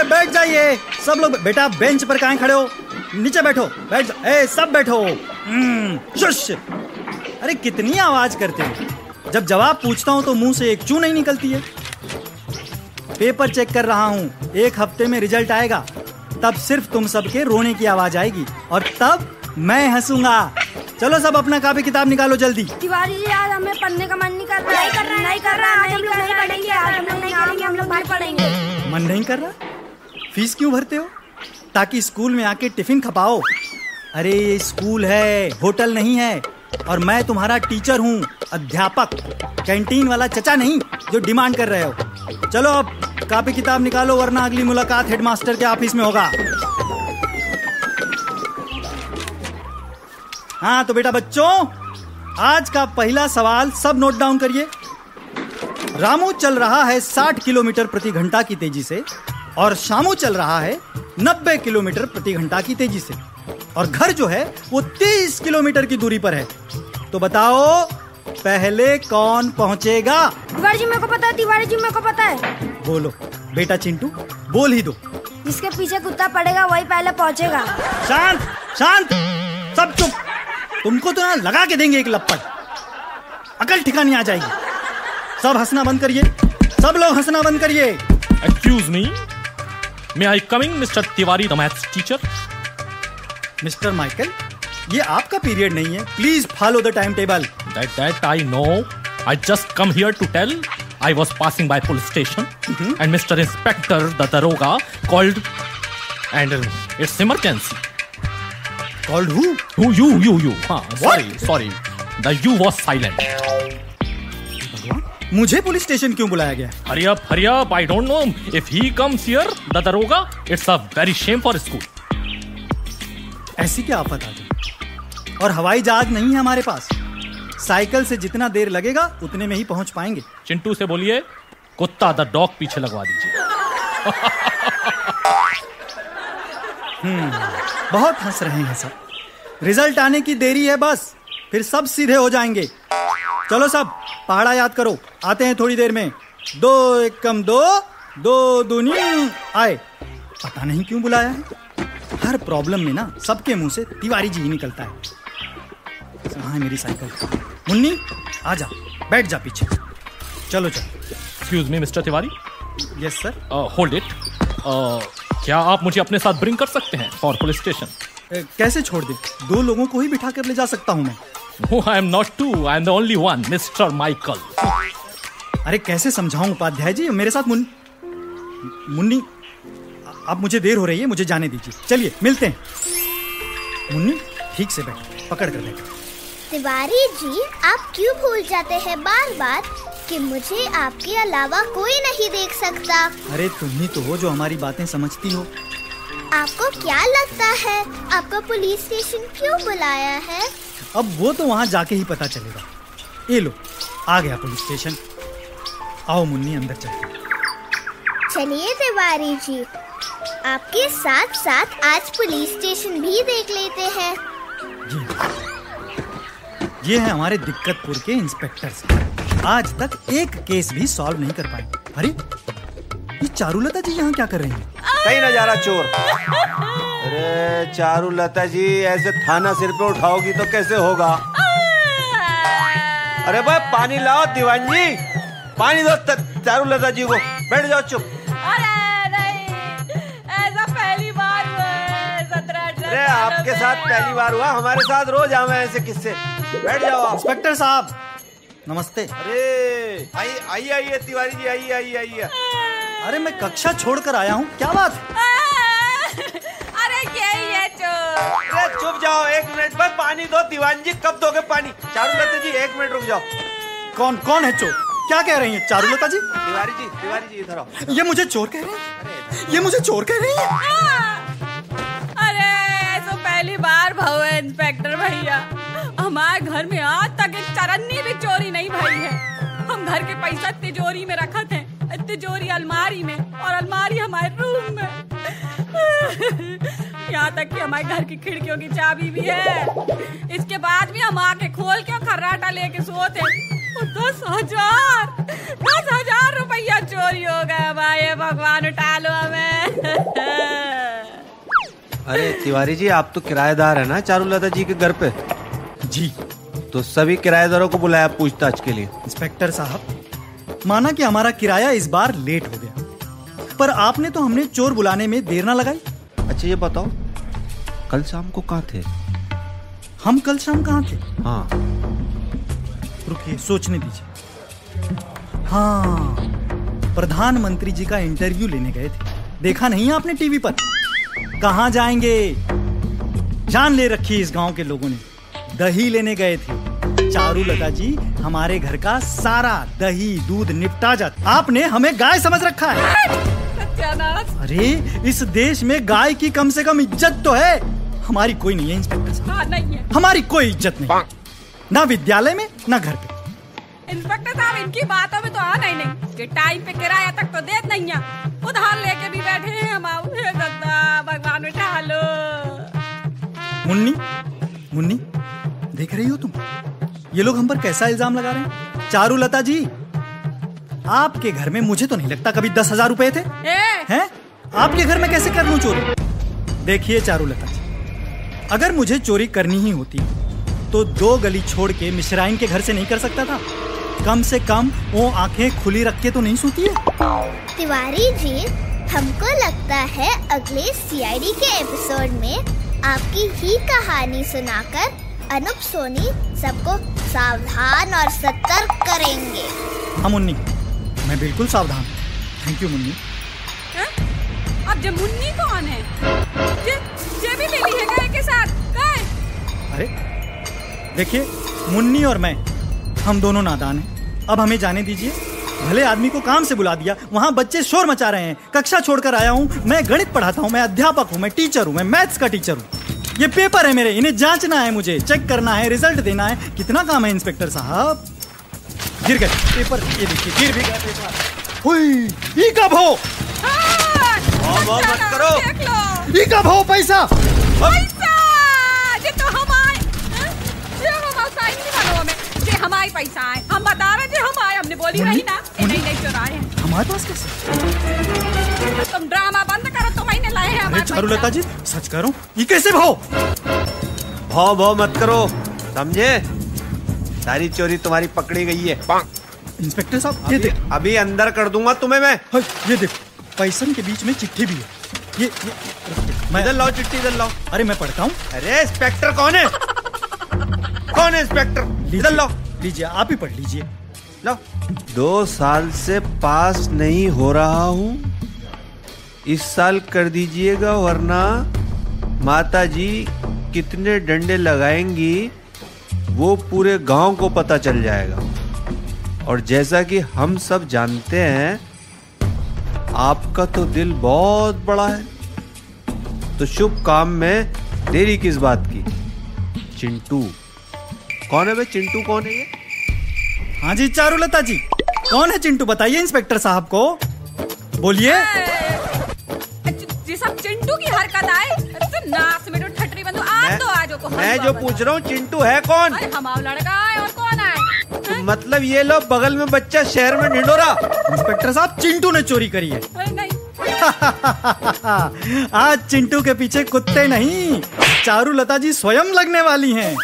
बैठ जाइए सब लोग। बेटा बेंच पर काहे खड़े हो? नीचे बैठो, बैठ जाओ। सब बैठो। शुश। अरे कितनी आवाज करते हो? जब जवाब पूछता हूँ तो मुंह से एक चू नहीं निकलती है। पेपर चेक कर रहा हूँ, 1 हफ्ते में रिजल्ट आएगा, तब सिर्फ तुम सबके रोने की आवाज आएगी और तब मैं हंसूंगा। चलो सब अपना कॉपी किताब निकालो जल्दी। तिवारी जी आज हमें पढ़ने का मन नहीं कर रहा। नहीं कर रहा। आज हम लोग नहीं पढ़ेंगे। आज हम लोग नहीं पढ़ेंगे। हम लोग बाहर पढ़ेंगे। मन नहीं कर रहा? फीस क्यों भरते हो? ताकि स्कूल में आके टिफिन खपाओ। अरे ये स्कूल है, होटल नहीं है। और मैं तुम्हारा टीचर हूँ, अध्यापक, कैंटीन वाला चचा नहीं जो डिमांड कर रहे हो। चलो अब कॉपी किताब निकालो वरना अगली मुलाकात हेडमास्टर के ऑफिस में होगा। हाँ तो बेटा बच्चों, आज का पहला सवाल सब नोट डाउन करिए। रामू चल रहा है 60 किलोमीटर प्रति घंटा की तेजी से और शामू चल रहा है 90 किलोमीटर प्रति घंटा की तेजी से और घर जो है वो 30 किलोमीटर की दूरी पर है। तो बताओ पहले कौन पहुंचेगा? तिवारी जी मेरे को पता है। तिवारी जी मेरे को पता है। बोलो बेटा चिंटू, बोल ही दो। जिसके पीछे कुत्ता पड़ेगा वही पहले पहुंचेगा। शांत शांत, सब चुप। तुमको तो ना लगा के देंगे एक लपट, अकल ठिकानी आ जाएगी। सब हंसना बंद करिए, सब लोग हंसना बंद करिए। Excuse me, may I coming mister Tiwari the maths teacher? Mister Michael, ये आपका पीरियड नहीं है, please follow the time table. That I know. I just come here to tell. I was passing by police station and Mr. Inspector the Daroga called and it's emergency. Called who? Who? You. Sorry. The you was silent. मुझे police station क्यों बुलाया गया? Hurry up. I don't know. If he comes here, the Daroga, it's a very shame for school. ऐसी क्या आफत आ गई? और हवाई जहाज नहीं है हमारे पास। साइकिल से जितना देर लगेगा उतने में ही पहुंच पाएंगे। चिंटू से बोलिए कुत्ता द डॉग पीछे लगवा दीजिए। बहुत हंस रहे हैं सब। रिजल्ट आने की देरी है बस, फिर सब सीधे हो जाएंगे। चलो सब पहाड़ा याद करो, आते हैं थोड़ी देर में। 2 एकम 2, 2 दूनी आए। पता नहीं क्यों बुलाया है। हर प्रॉब्लम में ना सबके मुंह से तिवारी जी ही निकलता है। कहाँ है मेरी साइकिल? मुन्नी आजा, बैठ जा पीछे। चलो। Excuse me mister Tiwari. Yes sir. Hold it. क्या आप मुझे अपने साथ ब्रिंग कर सकते हैं फॉर पुलिस स्टेशन? कैसे छोड़ दे? 2 लोगों को ही बिठा कर ले जा सकता हूँ मैं। No, I am not 2. I am the only one, Mr. Michael. अरे कैसे समझाऊं उपाध्याय जी, मेरे साथ मुन्नी, अब मुझे देर हो रही है, मुझे जाने दीजिए। चलिए मिलते हैं। मुन्नी ठीक से बैठ, पकड़ कर बैठ। तिवारी जी आप क्यों भूल जाते हैं बार बार कि मुझे आपके अलावा कोई नहीं देख सकता? अरे तुम ही तो हो जो हमारी बातें समझती हो। आपको क्या लगता है आपको पुलिस स्टेशन क्यों बुलाया है? अब वो तो वहाँ जाके ही पता चलेगा। ये लो आ गया पुलिस स्टेशन। आओ मुन्नी अंदर चलते। चलिए तिवारी जी, आपके साथ साथ आज पुलिस स्टेशन भी देख लेते हैं। जी ये है हमारे दिक्कतपुर के इंस्पेक्टर साहब। आज तक एक केस भी सॉल्व नहीं कर पाए। अरे ये चारुलता जी यहाँ क्या कर रही हैं? कहीं ना जा रहा चोर। अरे चारुलता जी ऐसे थाना सिर पे उठाओगी तो कैसे होगा? अरे भाई पानी लाओ दीवान जी, पानी दो चारुलता जी को। बैठ जाओ चुप। अरे नहीं, ऐसा पहली बार हुआ है 17-18 अरे आपके साथ पहली बार हुआ, हमारे साथ रोज आवे ऐसे किस्से। बैठ जाओ। इंस्पेक्टर साहब नमस्ते। अरे आइए तिवारी जी, आइए। अरे मैं कक्षा छोड़कर आया हूँ, क्या बात? अरे यही है चोर। अरे चुप जाओ, 1 मिनट भाई पानी दो। दीवान जी कब दोगे पानी? चारुलता जी 1 मिनट रुक जाओ। कौन है चोर? क्या कह रही हैं चारुलता जी? तिवारी जी इधर आओ। ये मुझे चोर कह रही हैं? ये मुझे चोर कह रही हैं? अरे ऐसा पहली बार भाव है इंस्पेक्टर भैया, हमारे घर में आज तक एक चरन्नी भी चोरी नहीं भई है। हम घर के पैसा तिजोरी में रखत हैं, तिजोरी अलमारी में और अलमारी हमारे रूम में। यहाँ तक कि हमारे घर की खिड़कियों की चाबी भी है। इसके बाद भी हम आके खोल के खर्राटा लेके सोते। 10,000 रुपया चोरी हो गया भाई, भगवान उठा लो हमें। अरे तिवारी जी, आप तो किराएदार है ना चारुलता जी के घर पे? जी। तो सभी किराएदारों को बुलाया पूछताछ के लिए। इंस्पेक्टर साहब, माना कि हमारा किराया इस बार लेट हो गया, पर आपने तो हमने चोर बुलाने में देर ना लगाई। अच्छा ये बताओ, कल शाम को कहाँ थे? हम कल शाम कहाँ थे? हाँ रुकिए, सोचने दीजिए। हाँ, प्रधानमंत्री जी का इंटरव्यू लेने गए थे। देखा नहीं आपने टीवी पर? कहाँ जाएंगे, जान ले रखी इस गांव के लोगों ने। दही लेने गए थे। चारुलता जी, हमारे घर का सारा दही दूध निपटा जाता, आपने हमें गाय समझ रखा है। अरे इस देश में गाय की कम से कम इज्जत तो है। हमारी कोई नहीं है इंस्पेक्टर साहब। नहीं है, हमारी कोई इज्जत नहीं, ना विद्यालय में ना घर पे। इंस्पेक्टर साहब, इनकी बातों में तो आना ही नहीं कि टाइम पे किराया तक तो देत नहीं है। उधार लेके भी बैठे हैं हम। भगवान उठा लो। मुन्नी, देख रही हो तुम? ये लोग हम पर कैसा इल्जाम लगा रहे हैं। चारुलता जी, आपके घर में मुझे तो नहीं लगता कभी 10,000 रुपए थे। हैं? आपके घर में कैसे कर लूं चोरी? देखिए चारुलता जी, अगर मुझे चोरी करनी ही होती तो 2 गली छोड़ के मिश्राइन के घर से नहीं कर सकता था? कम से कम वो आंखें खुली रख के तो नहीं सोती है। तिवारी जी, हमको लगता है अगले सीआईडी के एपिसोड में आपकी ही कहानी सुनाकर अनूप सोनी सबको सावधान और सतर्क करेंगे। हाँ मुन्नी, मैं बिल्कुल सावधान हूँ। Thank you Munni. अब जो मुन्नी कौन है? जे भी ले ली है गाय के साथ गाय। अरे देखिए, मुन्नी और मैं, हम दोनों नादान हैं। अब हमें जाने दीजिए। भले आदमी को काम से बुला दिया, वहाँ बच्चे शोर मचा रहे हैं। कक्षा छोड़कर आया हूँ, मैं गणित पढ़ाता हूँ, मैं अध्यापक हूँ, मैं टीचर हूँ, मैं मैथ्स का टीचर हूँ। ये पेपर है मेरे, इन्हें जांचना है, मुझे चेक करना है, रिजल्ट देना है। कितना काम है इंस्पेक्टर साहब। गिर गए पेपर, ये देखिए गिर भी गया पेपर। ई कब हो? मत करो। ई कब हो? पैसा जे तो हमारे, जे हमारे पैसा है। हम बता रहे थे हम आए, हमने बोली रही ना। नहीं चुराए हैं। हमारे पास कैसे? तुम ड्रामा बंद करो, तो मैंने लाए हैं हमारे। चारुलता जी, सच करो, ये कैसे भाव मत करो, समझे? सारी चोरी तुम्हारी पकड़ी गई है। इंस्पेक्टर साहब, ये देख, अभी अंदर कर दूंगा तुम्हें मैं। ये देखो, पैसन के बीच में चिट्ठी भी है। ये मैं इधर लाओ चिट्ठी, इधर लाओ। अरे मैं पढ़ता हूँ। अरे इंस्पेक्टर कौन है? कौन है इंस्पेक्टर? इधर लाओ। लीजिए, आप ही पढ़ लीजिए। लो। 2 साल से पास नहीं हो रहा हूँ, इस साल कर दीजिएगा, वरना माता जी कितने डंडे लगाएंगी वो पूरे गांव को पता चल जाएगा। और जैसा कि हम सब जानते हैं, आपका तो दिल बहुत बड़ा है, तो शुभ काम में देरी किस बात की? चिंटू कौन है बे? चिंटू कौन है ये? हाँ जी चारुलता जी, कौन है चिंटू? बताइए इंस्पेक्टर साहब को, बोलिए। सब चिंटू की हरकत आए तो नाक में ठटरी बंदू आज को। मैं जो पूछ रहा हूँ, चिंटू है कौन? अरे हमारा लड़का है, और कौन है? मतलब ये लो, बगल में बच्चा, शहर में ढिंढोरा। इंस्पेक्टर साहब, चिंटू ने चोरी करी है। नहीं। आज चिंटू के पीछे कुत्ते नहीं, चारुलता जी स्वयं लगने वाली हैं।